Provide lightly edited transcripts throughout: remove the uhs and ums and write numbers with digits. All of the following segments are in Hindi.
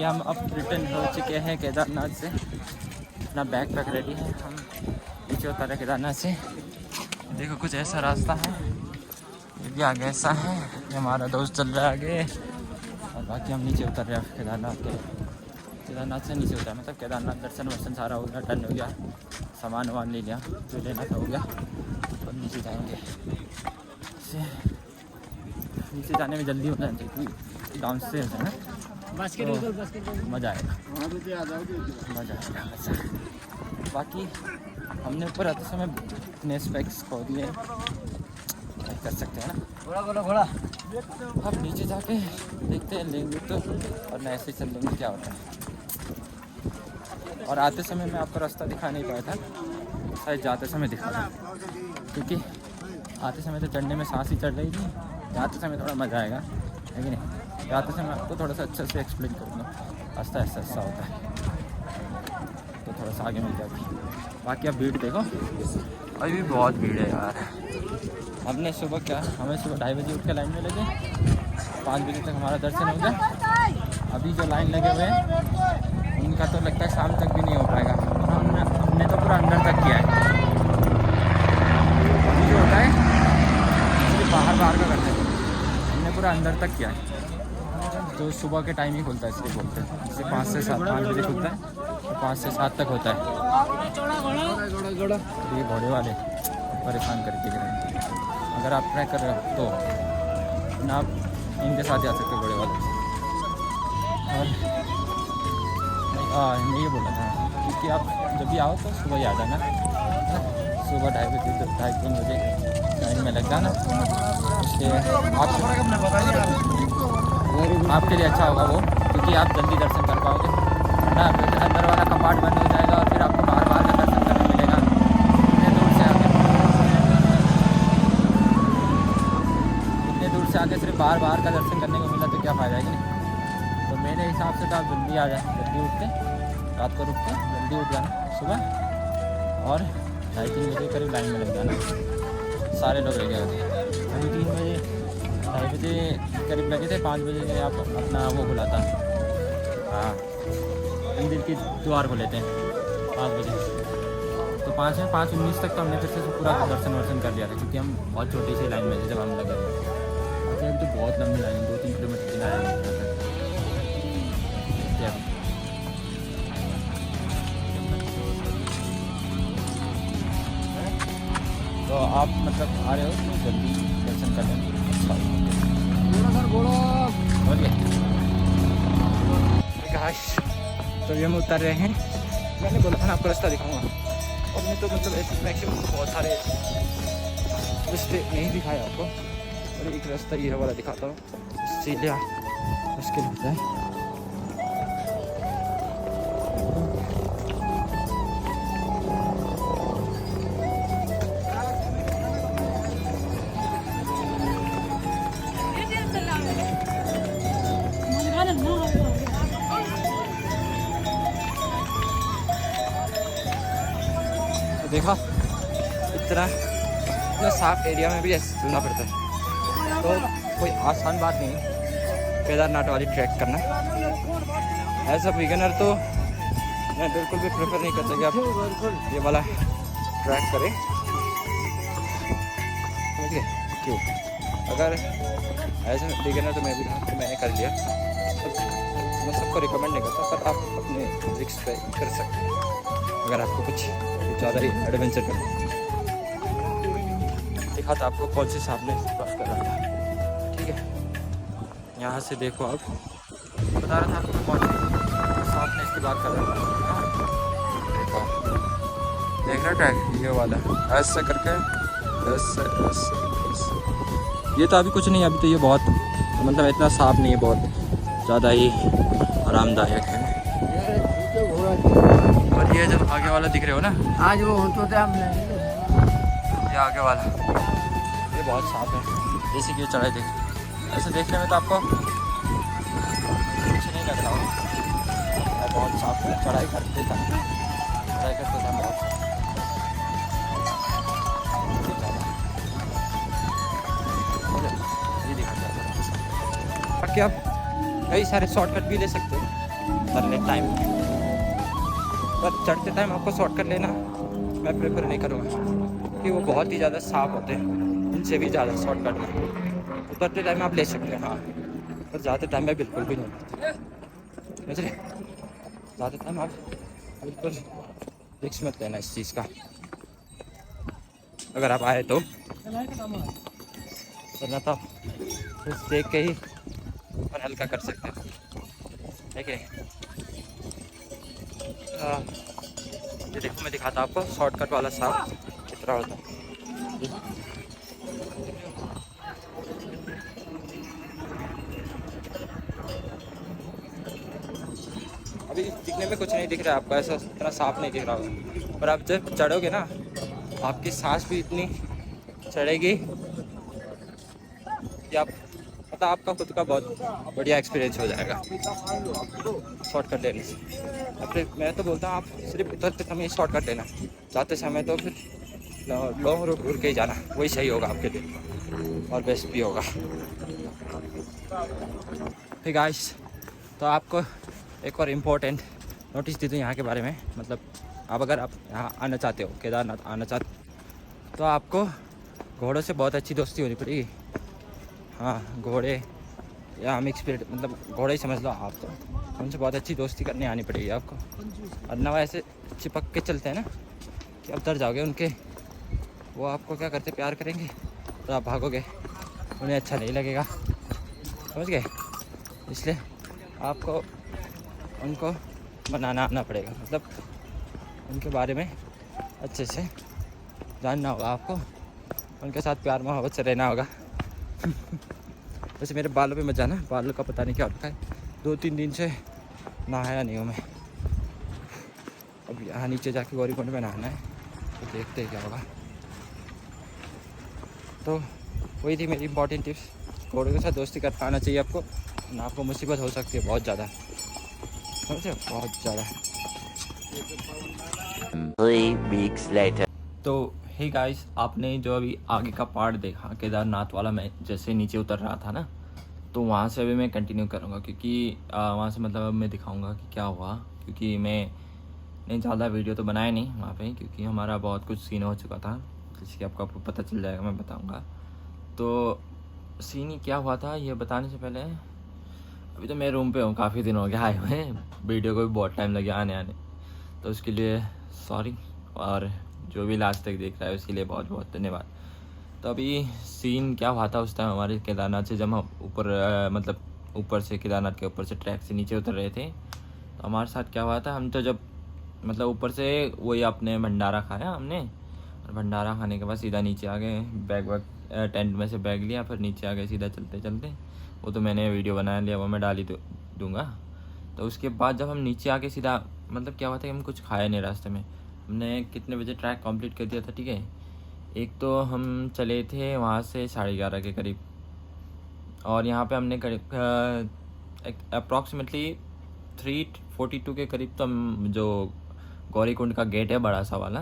हम अब रिटर्न हो चुके हैं केदारनाथ से। अपना बैग पैक रेडी है, हम नीचे उतर रहे केदारनाथ से। देखो कुछ ऐसा रास्ता है, ये भी आगे ऐसा है, ये हमारा दोस्त चल रहा है आगे और बाकी हम नीचे उतर रहे हैं केदारनाथ के। केदारनाथ से नीचे उतरा, मतलब केदारनाथ दर्शन वर्शन सारा हो गया, डन हो गया, सामान वामान ले लिया जो लेना था हो गया। और नीचे जाएंगे, नीचे जाने में जल्दी होना चाहिए क्योंकि डाउन से है ना, तो मज़ा आएगा, मज़ा आएगा अच्छा। बाकी हमने ऊपर आते समय अपने स्पेक्स खो दिए, कर सकते हैं ना। घोड़ा अब नीचे जाके देखते हैं, लेंगे तो, और न ऐसे चल लेंगे क्या होता है। और आते समय मैं आपको रास्ता दिखा नहीं पाया था, शायद जाते समय दिखा था, क्योंकि आते समय तो चढ़ने में सांस ही चढ़ रही थी, जाते समय थोड़ा मज़ा आएगा है कि नहीं। जाते समय आपको थोड़ा सा अच्छे से एक्सप्लेन करूँगा, रास्ता ऐसा ऐसा होता है तो थोड़ा सा आगे मिल जाएगी। बाकी आप भीड़ देखो, अभी भी बहुत भीड़ है यार। हमने सुबह क्या, हमें सुबह 2:30 बजे उठ के लाइन में लगे, 5 बजे तक हमारा दर्शन हो गया। अभी जो लाइन लगे हुए हैं उनका तो लगता है शाम तक भी नहीं हो पाएगा। हमने तो पूरा अंदर तक किया है, जो होता है बाहर का करते हैं, हमने पूरा अंदर तक किया है। तो सुबह के टाइम ही खुलता है इसलिए बोलते हैं, जैसे 5 से 7, 5 बजे खुलता है तो 5 से 7 तक होता है। ये घोड़े वाले परेशान करके रहेंगे, अगर आप ट्रैक कर रहे हो तो ना आप इनके साथ जा सकते हो घोड़े वाले। और मैं ये बोला था क्योंकि आप जब भी आओ तो सुबह ही आ जाना, सुबह 2:30 बजे 2:30-3 बजे लाइन में लग जाना, उसके आपके लिए अच्छा होगा वो, क्योंकि आप जल्दी दर्शन कर पाओगे ना। अंदर वाला कपाट बंद हो जाएगा और फिर आपको बार बार का दर्शन करने मिलेगा। इतने दूर से आके सिर्फ बार बार का दर्शन करने को मिला तो क्या फ़ायदा है कि नहीं। तो मेरे हिसाब से तो आप जल्दी आ जाए, जल्दी उठ के रात को रुक के जल्दी उठ जाना सुबह, और 2:30-3 बजे करीब लाइन में लग जाना। सारे लोग लगे होते हैं, अभी 3 बजे 2:30 बजे करीब लगे थे, 5 बजे आप अपना वो खुलाता, हाँ मंदिर के द्वार खुले थे 5 बजे, तो 5:19 तक तो हमने फिर से पूरा दर्शन वर्शन कर लिया था, क्योंकि हम बहुत छोटी सी लाइन में थे जब हम लगे थे। अच्छा अभी तो बहुत लंबी लाइन, 2-3 किलोमीटर की लाइन है। तो आप मतलब आ रहे हो तो जल्दी दर्शन कर लेंगे। तो ये हम उतर रहे हैं, मैंने बोला था आपको रास्ता दिखाऊंगा, और मैं तो मतलब ऐसे मैक्सिमम बहुत सारे रास्ते नहीं दिखाए आपको, और एक रास्ता ये वाला दिखाता हूँ, सीधे मुश्किल होता है। देखा इतना साफ एरिया में भी ऐसे चलना पड़ता है, तो कोई आसान बात नहीं केदारनाथ वाली ट्रैक करना। एज अ बिगिनर तो मैं बिल्कुल भी प्रेफर नहीं करता कि आप ये वाला ट्रैक करें, समझिए क्यों। अगर एज ए बिगिनर तो मैं भी मैंने कर लिया, तो मैं सबको रिकमेंड नहीं करता, पर आप अपने रिस्क पे कर सकते हैं अगर आपको कुछ ज़्यादा ही एडवेंचर करना। दिखा था आपको कौन सी सामने बात कर रहा था, ठीक है। यहाँ से देखो, आप बता रहा था आपको कौन सी सामने इसकी बात कर रहा था। देखो देख रहा ट्रैक ये वाला ऐसा करके, ऐसे ऐसे ऐसे। ये तो अभी कुछ नहीं, अभी तो ये बहुत मतलब इतना साफ नहीं है, बहुत ज़्यादा ही आरामदायक है। और ये जब आगे वाला दिख रहे हो ना, आज वो तो थे हमने, ये आगे वाला ये बहुत साफ है, जैसे कि ये चढ़ाई देख, ऐसे देखने में तो आपको कुछ नहीं लग रहा होगा, बहुत साफ है। चढ़ाई करते था बहुत साफ। ये दिखा जाता है। बाकी आप कई सारे शॉर्टकट भी ले सकते हो, उतरने टाइम, पर चढ़ते टाइम आपको शॉर्टकट लेना मैं प्रेफर नहीं करूँगा, क्योंकि वो बहुत ही ज़्यादा साफ होते हैं, उनसे भी ज़्यादा शॉर्टकट में। उतरते टाइम आप ले सकते हैं हाँ, पर ज़्यादा टाइम में बिल्कुल भी नहीं, समझ रहे? ज़्यादा टाइम आप बिल्कुल रिस्क मत लेना इस चीज़ का, अगर आप आए तो। वरना तो कुछ देख के ही और हल्का कर सकते हैं, ठीक है। ये देखो मैं दिखाता आपको शॉर्टकट वाला साफ कितना होता है। अभी दिखने में कुछ नहीं दिख रहा है आपको, ऐसा इतना साफ नहीं दिख रहा होगा, पर आप जब चढ़ोगे ना आपकी सांस भी इतनी चढ़ेगी कि आप मतलब आपका खुद का बहुत बढ़िया एक्सपीरियंस हो जाएगा शॉर्टकट लेने से। अब फिर मैं तो बोलता हूँ आप सिर्फ उतरते समय शॉर्टकट लेना, जाते समय तो फिर लॉन्ग रूट घूर के ही जाना, वही सही होगा आपके लिए और बेस्ट भी होगा। ठीक गाइस, तो आपको एक और इम्पोर्टेंट नोटिस दी थी यहाँ के बारे में, मतलब अब अगर आप यहाँ आना चाहते हो, केदारनाथ आना चाहते हो, तो आपको घोड़ों से बहुत अच्छी दोस्ती होनी पड़ेगी। हाँ घोड़े या मिक्स स्पिरिट, मतलब घोड़े ही समझ लो आप, तो उनसे बहुत अच्छी दोस्ती करने आनी पड़ेगी आपको, और ना ऐसे चिपक के चलते हैं ना कि अब डर जाओगे उनके, वो आपको क्या करते प्यार करेंगे तो आप भागोगे, उन्हें अच्छा नहीं लगेगा, समझ गए? इसलिए आपको उनको बनाना आना पड़ेगा, मतलब उनके बारे में अच्छे से जानना होगा आपको, उनके साथ प्यार मोहब्बत से रहना होगा। वैसे मेरे बालों पे मत जाना, बालों का पता नहीं क्या होता है, 2-3 दिन से नहाया नहीं हूँ मैं। अब यहाँ नीचे जाके गौरीकुंड में नहाना है, तो देखते हैं क्या होगा। तो वही थी मेरी इंपॉर्टेंट टिप्स, घोड़ों के साथ दोस्ती कर पाना चाहिए आपको, ना आपको मुसीबत हो सकती है बहुत ज़्यादा, समझे? बहुत ज़्यादा। 3 weeks later. तो हे गाइस, आपने जो अभी आगे का पार्ट देखा केदारनाथ वाला, मैं जैसे नीचे उतर रहा था ना, तो वहाँ से अभी मैं कंटिन्यू करूँगा, क्योंकि वहाँ से मतलब अब मैं दिखाऊँगा कि क्या हुआ, क्योंकि मैंने ज़्यादा वीडियो तो बनाया नहीं वहाँ पे, क्योंकि हमारा बहुत कुछ सीन हो चुका था, जैसे कि आपको पता चल जाएगा, मैं बताऊँगा। तो सीन ही क्या हुआ था ये बताने से पहले, अभी तो मैं रूम पे हूँ, काफ़ी दिन हो गया आए हुए, वीडियो को भी बहुत टाइम लगे आने, तो उसके लिए सॉरी, और जो भी लास्ट तक देख रहा है उसके लिए बहुत बहुत धन्यवाद। तो अभी सीन क्या हुआ था उस टाइम हमारे केदारनाथ से, जब हम ऊपर मतलब ऊपर से केदारनाथ के ऊपर से ट्रैक से नीचे उतर रहे थे, तो हमारे साथ क्या हुआ था, हम तो जब मतलब ऊपर से वही अपने भंडारा खाया हमने, और भंडारा खाने के बाद सीधा नीचे आ गए, बैग वैग टेंट में से बैग लिया, फिर नीचे आ गए सीधा चलते चलते, वो तो मैंने वीडियो बना लिया, वो मैं डाल ही दूँगा। तो उसके बाद जब हम नीचे आके सीधा मतलब क्या हुआ था कि हम कुछ खाया नहीं रास्ते में, हमने कितने बजे ट्रैक कंप्लीट कर दिया था, ठीक है। एक तो हम चले थे वहाँ से 11:30 के करीब, और यहाँ पे हमने करीब अप्रॉक्सीमेटली 3:42 के करीब तो हम जो गौरीकुंड का गेट है बड़ा सा वाला,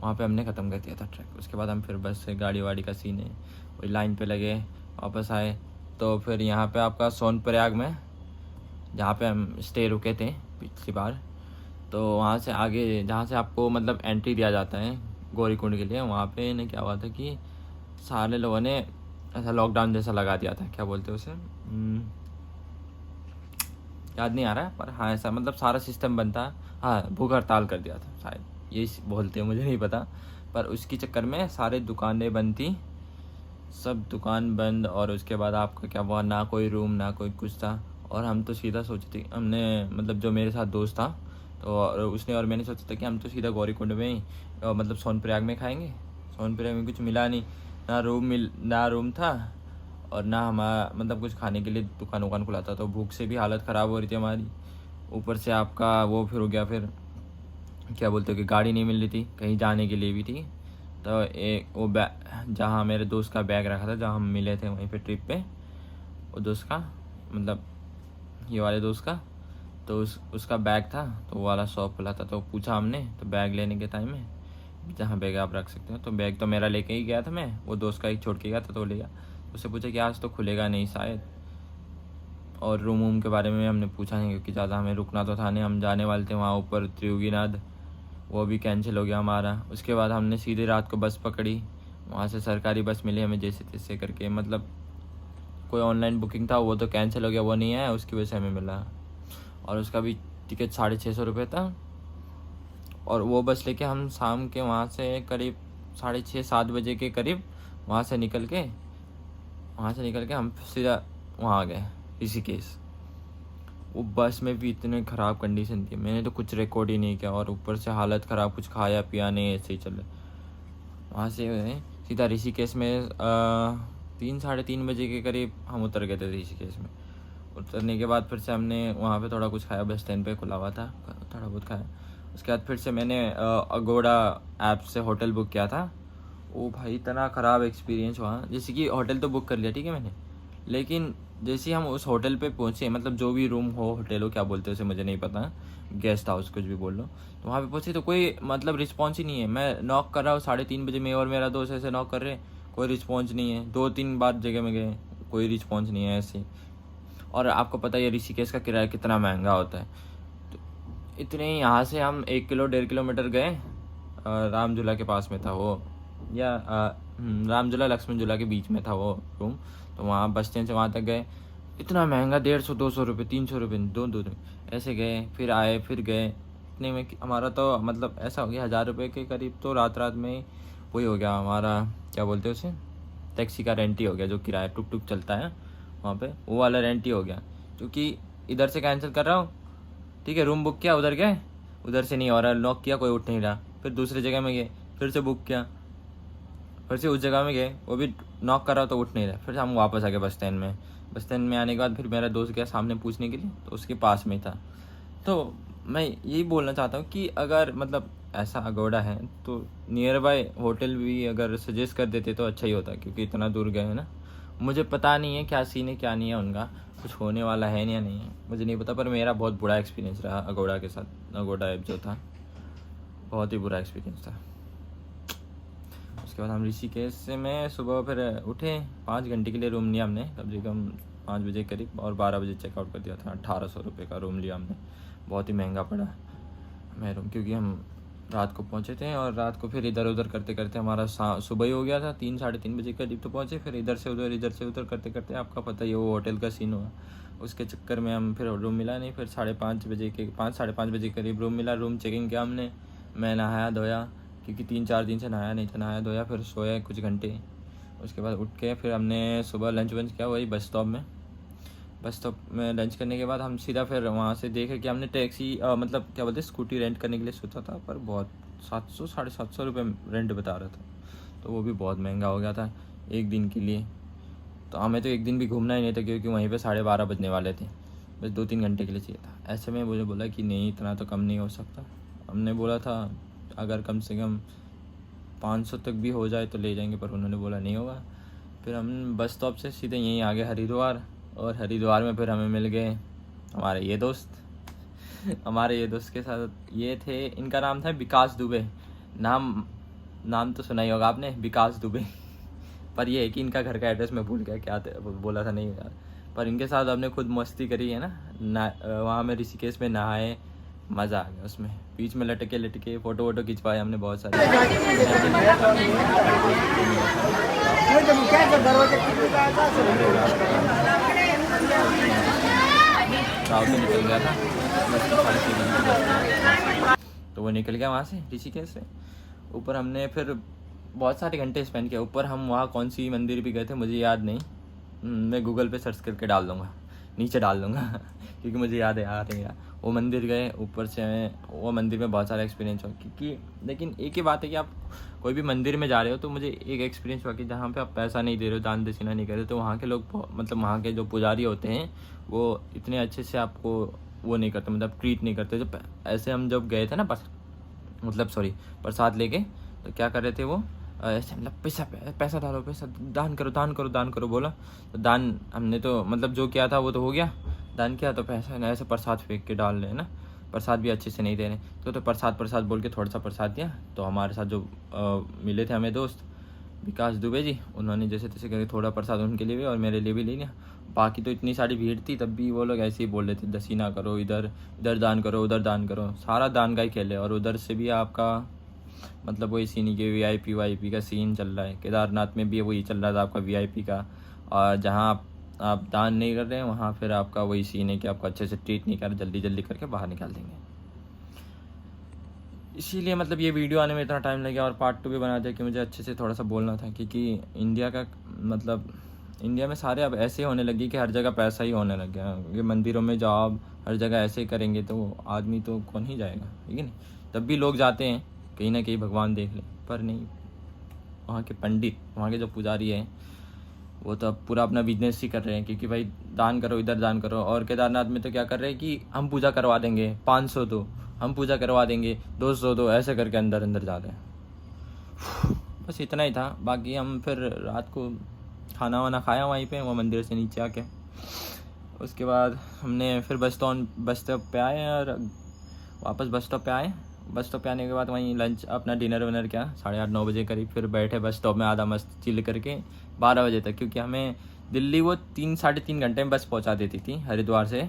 वहाँ पे हमने ख़त्म कर दिया था ट्रैक। उसके बाद हम फिर बस से गाड़ी वाड़ी का सीन है, वही लाइन पे लगे वापस आए। तो फिर यहाँ पे आपका सोनप्रयाग में जहाँ पे हम स्टे रुके थे पिछली बार, तो वहाँ से आगे जहाँ से आपको मतलब एंट्री दिया जाता है गौरीकुंड के लिए, वहाँ पे ने क्या हुआ था कि सारे लोगों ने ऐसा लॉकडाउन जैसा लगा दिया था, क्या बोलते हैं उसे, याद नहीं आ रहा है, पर हाँ ऐसा मतलब सारा सिस्टम बंद था, हाँ भूख हड़ताल कर दिया था शायद, ये बोलते हैं मुझे नहीं पता, पर उसके चक्कर में सारे दुकानें बंद थी, सब दुकान बंद। और उसके बाद आपका क्या हुआ, ना कोई रूम ना कोई कुछ था, और हम तो सीधा सोचे थे, हमने मतलब जो मेरे साथ दोस्त था तो और उसने और मैंने सोचा था कि हम तो सीधा गौरीकुंड में ही मतलब सोनप्रयाग में खाएंगे। सोनप्रयाग में कुछ मिला नहीं, ना रूम था और ना हमारा मतलब कुछ खाने के लिए दुकान वुकान खुला था, तो भूख से भी हालत ख़राब हो रही थी हमारी। ऊपर से आपका वो फिर हो गया, फिर क्या बोलते हो कि गाड़ी नहीं मिल रही थी कहीं जाने के लिए भी, ठीक है। तो एक वो जहाँ मेरे दोस्त का बैग रखा था, जहाँ हम मिले थे वहीं पे ट्रिप पे, वो दोस्त का मतलब ये वाले दोस्त का, तो उसका बैग था, तो वो वाला शॉप खुला था, तो पूछा हमने, तो बैग लेने के टाइम में जहाँ बैग आप रख सकते हो, तो बैग तो मेरा लेके ही गया था मैं, वो दोस्त का एक छोड़ के गया था तो ले गया। उससे पूछा कि आज तो खुलेगा नहीं शायद, और रूम वूम के बारे में हमने पूछा नहीं, क्योंकि ज़्यादा हमें रुकना तो था नहीं, हम जाने वाले थे वहाँ ऊपर त्रियुगीनाथ, वो भी कैंसिल हो गया हमारा। उसके बाद हमने सीधे रात को बस पकड़ी, वहाँ से सरकारी बस मिली हमें जैसे तैसे करके, मतलब कोई ऑनलाइन बुकिंग था वो तो कैंसिल हो गया, वो नहीं है, उसकी वजह से हमें मिला। और उसका भी टिकट 650 रुपये था। और वो बस लेके हम शाम के वहाँ से करीब 6:30-7 बजे के करीब वहाँ से निकल के हम सीधा वहाँ आ गए ऋषिकेश। वो बस में भी इतने ख़राब कंडीशन थी, मैंने तो कुछ रिकॉर्ड ही नहीं किया, और ऊपर से हालत ख़राब, कुछ खाया पिया नहीं, ऐसे ही चले। वहाँ से सीधा ऋषिकेश में 3-3:30 बजे के करीब हम उतर गए थे ऋषिकेश में। उतरने के बाद फिर से हमने वहाँ पे थोड़ा कुछ खाया, बस स्टैंड पे खुला हुआ था, थोड़ा बहुत खाया। उसके बाद फिर से मैंने अगोड़ा ऐप से होटल बुक किया था। ओ भाई इतना ख़राब एक्सपीरियंस वहाँ, जैसे कि होटल तो बुक कर लिया ठीक है मैंने, लेकिन जैसे ही हम उस होटल पे पहुँचे, मतलब जो भी रूम हो, होटल हो, क्या बोलते हैं उसे मुझे नहीं पता, गेस्ट हाउस कुछ भी बोल लो, तो वहाँ पे पहुँचे तो कोई मतलब रिस्पॉन्स ही नहीं है। मैं नॉक कर रहा हूँ 3:30 बजे, मैं और मेरा दोस्त ऐसे नॉक कर रहे, कोई रिस्पॉन्स नहीं है। 2-3 बार जगह में गए, कोई रिस्पॉन्स नहीं है ऐसे। और आपको पता है ऋषिकेश का किराया कितना महंगा होता है, तो इतने यहाँ से हम 1-1.5 किलोमीटर गए, राम झूला के पास में था वो, या राम झूला लक्ष्मण झूला के बीच में था वो रूम, तो वहाँ बस स्टैंड से वहाँ तक गए। इतना महंगा 150-200 रुपये, 300 रुपये, दो ऐसे गए, फिर आए फिर गए। इतने में हमारा तो मतलब ऐसा हो गया 1000 रुपये के करीब, तो रात में वही हो गया हमारा, क्या बोलते हैं उसे, टैक्सी का रेंट ही हो गया, जो किराया टुक टुक चलता है वहाँ पे, वो वाला रेंट ही हो गया। क्योंकि इधर से कैंसिल कर रहा हूँ ठीक है, रूम बुक किया, उधर गए, उधर से नहीं हो रहा, लॉक किया, कोई उठ नहीं रहा, फिर दूसरी जगह में गए, फिर से बुक किया, फिर से उस जगह में गए, वो भी नॉक कर रहा तो उठ नहीं रहा, फिर हम वापस आ गए बस स्टैंड में। बस स्टैंड में आने के बाद फिर मेरा दोस्त गया सामने पूछने के लिए, तो उसके पास में ही था। तो मैं यही बोलना चाहता हूँ कि अगर मतलब ऐसा अगोड़ा है तो नियर बाय होटल भी अगर सजेस्ट कर देते तो अच्छा ही होता, क्योंकि इतना दूर गए हैं ना। मुझे पता नहीं है क्या सीन है क्या नहीं है उनका, कुछ होने वाला है या नहीं है मुझे नहीं पता, पर मेरा बहुत बुरा एक्सपीरियंस रहा अगोड़ा के साथ। अगोड़ा ऐप जो था बहुत ही बुरा एक्सपीरियंस था। उसके बाद हम ऋषिकेश से मैं सुबह फिर उठे, 5 घंटे के लिए रूम लिया हमने, कम से कम 5 बजे करीब, और 12 बजे चेकआउट कर दिया था। 1800 रुपये का रूम लिया हमने, बहुत ही महंगा पड़ा हमें रूम, क्योंकि हम रात को पहुँचे थे, और रात को फिर इधर उधर करते करते हमारा सुबह ही हो गया था। 3-3:30 बजे करीब तो पहुँचे, फिर इधर से उधर करते करते आपका पता ही है वो होटल का सीन हुआ। उसके चक्कर में हम फिर रूम मिला नहीं, फिर 5:30 बजे के 5-5:30 बजे करीब रूम मिला। रूम चेकिंग किया हमने, मैं नहाया धोया, क्योंकि 3-4 दिन से नहाया नहीं था, नहाया धोया, फिर सोया कुछ घंटे। उसके बाद उठ के फिर हमने सुबह लंच वंच किया वही बस स्टॉप में लंच करने के बाद हम सीधा फिर वहाँ से देखे कि हमने टैक्सी मतलब क्या बोलते हैं स्कूटी रेंट करने के लिए सोचा था, पर बहुत 700-750 रुपये रेंट बता रहा था, तो वो भी बहुत महंगा हो गया था एक दिन के लिए। तो हमें तो एक दिन भी घूमना ही नहीं था, क्योंकि वहीं पे 12:30 बजने वाले थे, बस 2-3 घंटे के लिए चाहिए था। ऐसे में मुझे बोला कि नहीं इतना तो कम नहीं हो सकता। हमने बोला था अगर कम से कम 500 तक भी हो जाए तो ले जाएंगे, पर उन्होंने बोला नहीं होगा। फिर हम बस स्टॉप से सीधे यहीं आ गए हरिद्वार, और हरिद्वार में फिर हमें मिल गए हमारे ये दोस्त के साथ ये थे, इनका नाम था विकास दुबे। नाम तो सुना ही होगा आपने, विकास दुबे। पर ये है कि इनका घर का एड्रेस मैं भूल गया क्या बोला था नहीं यार। पर इनके साथ हमने खुद मस्ती करी है ना, वहाँ में ऋषिकेश में नहाए, मज़ा आ गया उसमें। बीच में लटके फ़ोटो खिंचवाए हमने बहुत सारे। राव तो निकल गया था, तो वो निकल गया वहाँ से ऋषिकेश से। ऊपर हमने फिर बहुत सारे घंटे स्पेंड किया। ऊपर हम वहाँ कौन सी मंदिर भी गए थे मुझे याद नहीं, मैं गूगल पे सर्च करके डाल दूँगा, नीचे डाल दूँगा क्योंकि मुझे याद है आ रही है। वो मंदिर गए, ऊपर से वो मंदिर में बहुत सारा एक्सपीरियंस हुआ, क्योंकि लेकिन एक ही बात है कि आप कोई भी मंदिर में जा रहे हो तो मुझे एक एक्सपीरियंस हुआ कि जहाँ पे आप पैसा नहीं दे रहे हो, दान दक्षिणा नहीं कर रहे हो, तो वहाँ के लोग मतलब वहाँ के जो पुजारी होते हैं वो इतने अच्छे से आपको वो नहीं करते, मतलब ट्रीट नहीं करते। जब ऐसे हम जब गए थे ना प्रसाद लेके, तो क्या कर रहे थे वो ऐसे मतलब पैसा डालो, पैसा दान करो बोला। तो दान हमने तो मतलब जो किया था वो तो हो गया, दान किया, तो पैसा ना ऐसे प्रसाद फेंक के डाल रहे हैं ना, प्रसाद भी अच्छे से नहीं दे रहे। तो प्रसाद बोल के थोड़ा सा प्रसाद दिया। तो हमारे साथ जो मिले थे हमें दोस्त, विकास दुबे जी, उन्होंने जैसे तैसे करके थोड़ा प्रसाद उनके लिए भी और मेरे लिए भी ले लिया। बाकी तो इतनी सारी भीड़ थी, तब भी वो लोग ऐसे ही बोल रहे थे दसीना करो, इधर इधर दान करो, उधर दान करो, सारा दान का ही खेल है। और उधर से भी आपका मतलब वही सीन के वीआईपी का सीन चल रहा है। केदारनाथ में भी वही चल रहा था आपका वीआईपी का। और जहाँ आप दान नहीं कर रहे हैं वहाँ फिर आपका वही सीन है कि आपको अच्छे से ट्रीट नहीं कर रहे, जल्दी जल्दी करके बाहर निकाल देंगे। इसीलिए मतलब ये वीडियो आने में इतना टाइम लग गया और पार्ट 2 भी बना दिया कि मुझे अच्छे से थोड़ा सा बोलना था, क्योंकि इंडिया का मतलब इंडिया में सारे अब ऐसे होने लगी कि हर जगह पैसा ही होने लग गया। ये मंदिरों में जाओ हर जगह ऐसे ही करेंगे तो आदमी तो कौन ही जाएगा, ठीक है नहीं। तब भी लोग जाते हैं कहीं ना कहीं भगवान देख ले, पर नहीं, वहाँ के पंडित, वहाँ के जो पुजारी हैं वो तो अब पूरा अपना बिजनेस ही कर रहे हैं, क्योंकि भाई दान करो, इधर दान करो। और केदारनाथ में तो क्या कर रहे हैं कि हम पूजा करवा देंगे, 500 दो, हम पूजा करवा देंगे, 200 दो, ऐसे करके अंदर अंदर जा रहे हैं। बस इतना ही था। बाकी हम फिर रात को खाना वाना खाया वहीं पे, वो मंदिर से नीचे आके। उसके बाद हमने फिर बस स्टॉप पे आए और वापस बस स्टॉप पे आए। बस स्टॉप पे आने के बाद वहीं लंच अपना डिनर विनर किया 8:30-9 बजे करीब। फिर बैठे बस स्टॉप में आधा मस्त चिल करके 12 बजे तक, क्योंकि हमें दिल्ली वो 3-3.5 घंटे में बस पहुंचा देती थी हरिद्वार से।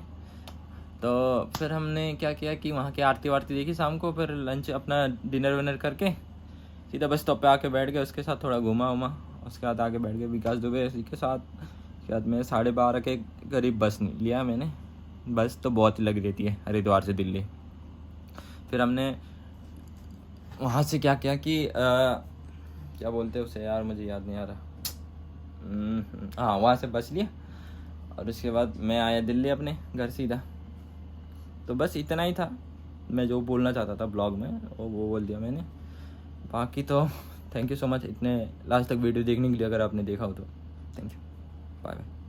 तो फिर हमने क्या किया कि वहाँ की आरती वारती देखी शाम को, फिर लंच अपना डिनर विनर करके सीधा बस स्टॉप पे आके बैठ गए। उसके साथ थोड़ा घूमा उमा, उसके बाद आके बैठ गए विकास दुबे इसी के साथ। उसके बाद मैं 12:30 के करीब बस लिया मैंने। बस तो बहुत ही लग रहती है हरिद्वार से दिल्ली। फिर हमने वहाँ से क्या किया कि क्या बोलते हैं उसे यार, मुझे याद नहीं आ रहा। हाँ, वहाँ से बस लिया और उसके बाद मैं आया दिल्ली अपने घर सीधा। तो बस इतना ही था मैं जो बोलना चाहता था ब्लॉग में, वो बोल दिया मैंने। बाकी तो थैंक यू सो मच इतने लास्ट तक वीडियो देखने के लिए, अगर आपने देखा हो तो थैंक यू, बाय बाय।